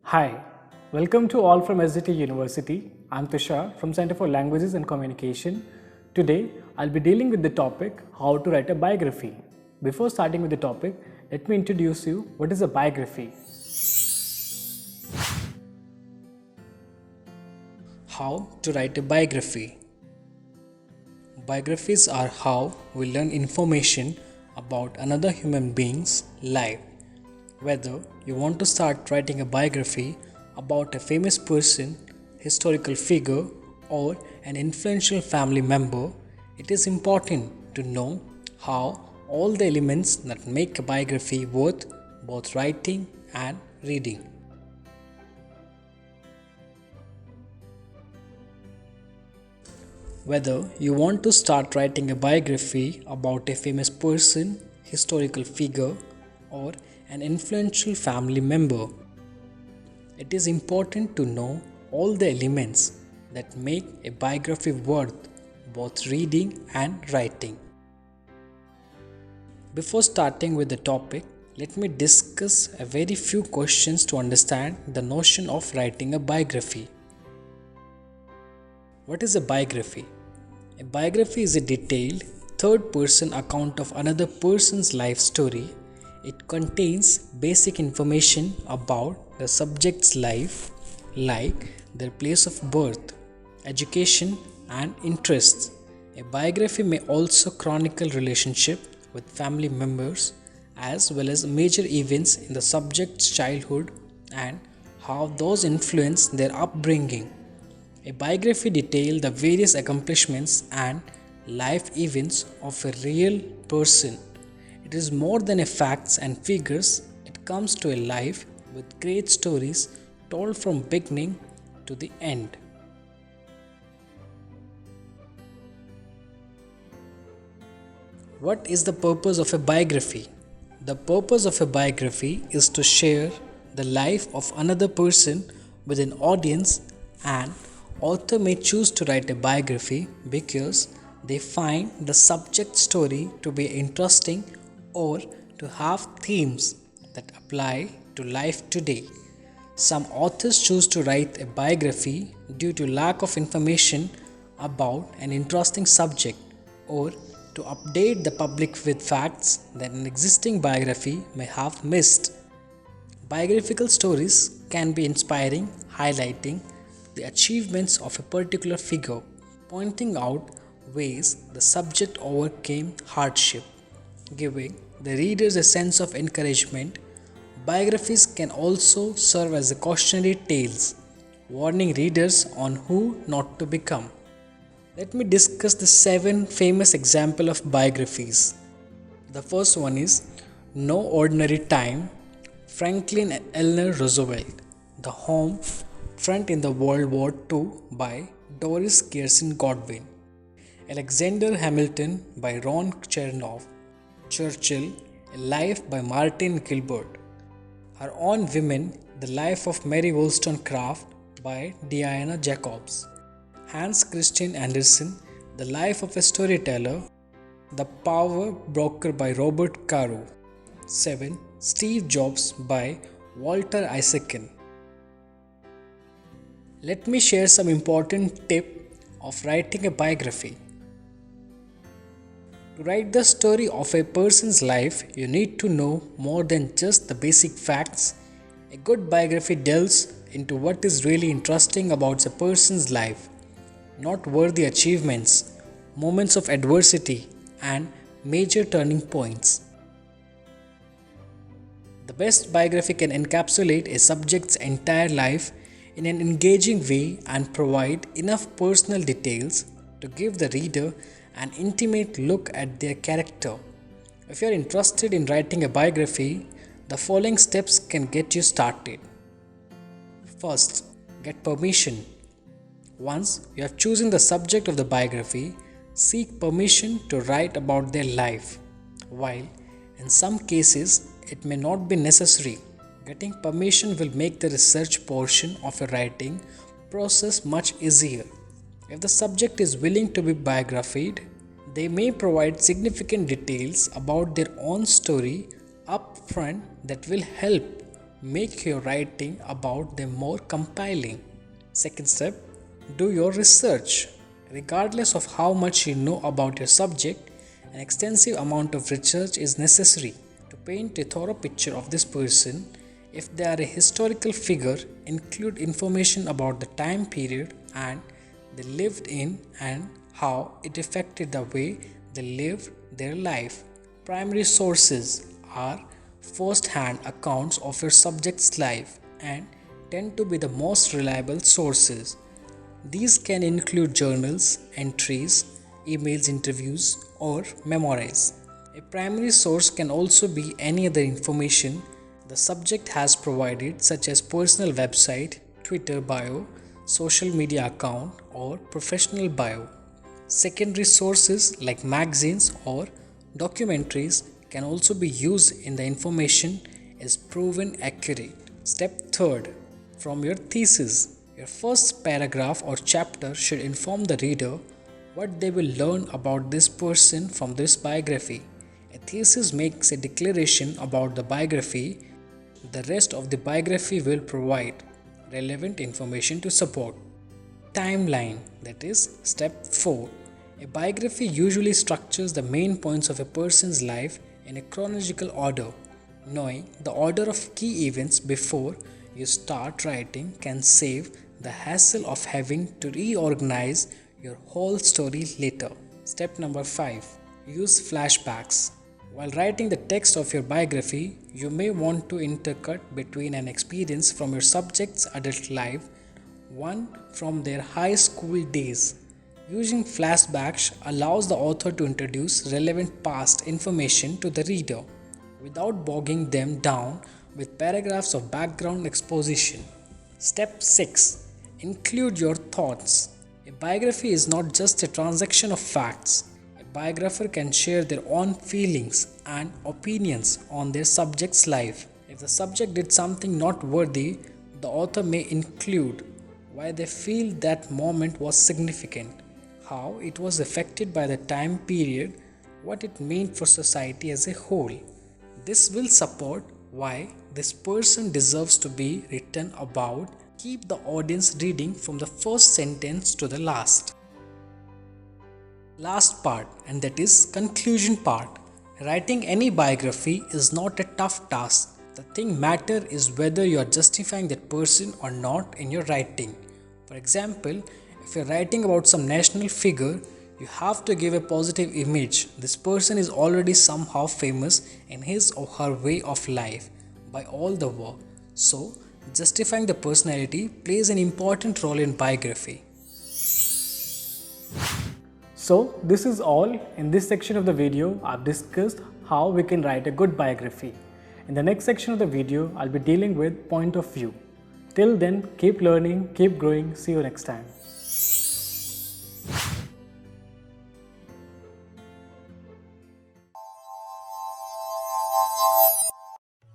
Hi, welcome to all from SDT University. I'm Tushar from Center for Languages and Communication. Today, I'll be dealing with the topic how to write a biography. Before starting with the topic, let me introduce you what is a biography. How to write a biography. Biographies are how we learn information about another human being's life. Whether you want to start writing a biography about a famous person, historical figure, or an influential family member, it is important to know how all the elements that make a biography worth both writing and reading. Whether you want to start writing a biography about a famous person, historical figure, or an influential family member, it is important to know all the elements that make a biography worth both reading and writing. Before starting with the topic, let me discuss a very few questions to understand the notion of writing a biography. What is a biography? A biography is a detailed, third person account of another person's life story. It contains basic information about the subject's life, like their place of birth, education, and interests. A biography may also chronicle relationship with family members as well as major events in the subject's childhood and how those influence their upbringing. A biography details the various accomplishments and life events of a real person. It is more than a facts and figures, it comes to a life with great stories told from beginning to the end. What is the purpose of a biography? The purpose of a biography is to share the life of another person with an audience. An author may choose to write a biography because they find the subject story to be interesting or to have themes that apply to life today. Some authors choose to write a biography due to lack of information about an interesting subject or to update the public with facts that an existing biography may have missed. Biographical stories can be inspiring, highlighting the achievements of a particular figure, pointing out ways the subject overcame hardship, giving the readers a sense of encouragement. Biographies can also serve as cautionary tales, warning readers on who not to become. Let me discuss the 7 famous examples of biographies. The first one is No Ordinary Time, Franklin Eleanor Roosevelt, The Home Front in the World War II by Doris Gerson Godwin, Alexander Hamilton by Ron Chernow, Churchill, A Life by Martin Gilbert, Her Own Women, The Life of Mary Wollstonecraft by Diana Jacobs, Hans Christian Andersen, The Life of a Storyteller, The Power Broker by Robert Caro, 7. Steve Jobs by Walter Isaacson. Let me share some important tip of writing a biography. To write the story of a person's life, you need to know more than just the basic facts. A good biography delves into what is really interesting about a person's life, noteworthy achievements, moments of adversity, and major turning points. The best biography can encapsulate a subject's entire life in an engaging way and provide enough personal details to give the reader an intimate look at their character. If you are interested in writing a biography, the following steps can get you started. First, get permission. Once you have chosen the subject of the biography, seek permission to write about their life. While in some cases it may not be necessary, getting permission will make the research portion of your writing process much easier. If the subject is willing to be biographied, they may provide significant details about their own story up front that will help make your writing about them more compelling. Second step, do your research. Regardless of how much you know about your subject, an extensive amount of research is necessary to paint a thorough picture of this person. If they are a historical figure, include information about the time period and they lived in and how it affected the way they lived their life. Primary sources are first-hand accounts of your subject's life and tend to be the most reliable sources. These can include journals, entries, emails, interviews, or memoirs. A primary source can also be any other information the subject has provided, such as personal website, Twitter bio, social media account, or professional bio. Secondary sources like magazines or documentaries can also be used in the information is proven accurate. Step 3. From your thesis. Your first paragraph or chapter should inform the reader what they will learn about this person from this biography. A thesis makes a declaration about the biography. The rest of the biography will provide relevant information to support. Timeline, that is step 4. A biography usually structures the main points of a person's life in a chronological order. Knowing the order of key events before you start writing can save the hassle of having to reorganize your whole story later. Step number 5. Use flashbacks. While writing the text of your biography, you may want to intercut between an experience from your subject's adult life, one from their high school days. Using flashbacks allows the author to introduce relevant past information to the reader without bogging them down with paragraphs of background exposition. Step 6. Include your thoughts. A biography is not just a transaction of facts. A biographer can share their own feelings and opinions on their subject's life. If the subject did something not worthy, the author may include why they feel that moment was significant, how it was affected by the time period, what it meant for society as a whole. This will support why this person deserves to be written about. Keep the audience reading from the first sentence to the last. Last part, and that is conclusion part. Writing any biography is not a tough task. The thing matter is whether you are justifying that person or not in your writing. For example, if you are writing about some national figure, you have to give a positive image. This person is already somehow famous in his or her way of life by all the work. So, justifying the personality plays an important role in biography. So, this is all. In this section of the video, I've discussed how we can write a good biography. In the next section of the video, I'll be dealing with point of view. Till then, keep learning, keep growing. See you next time.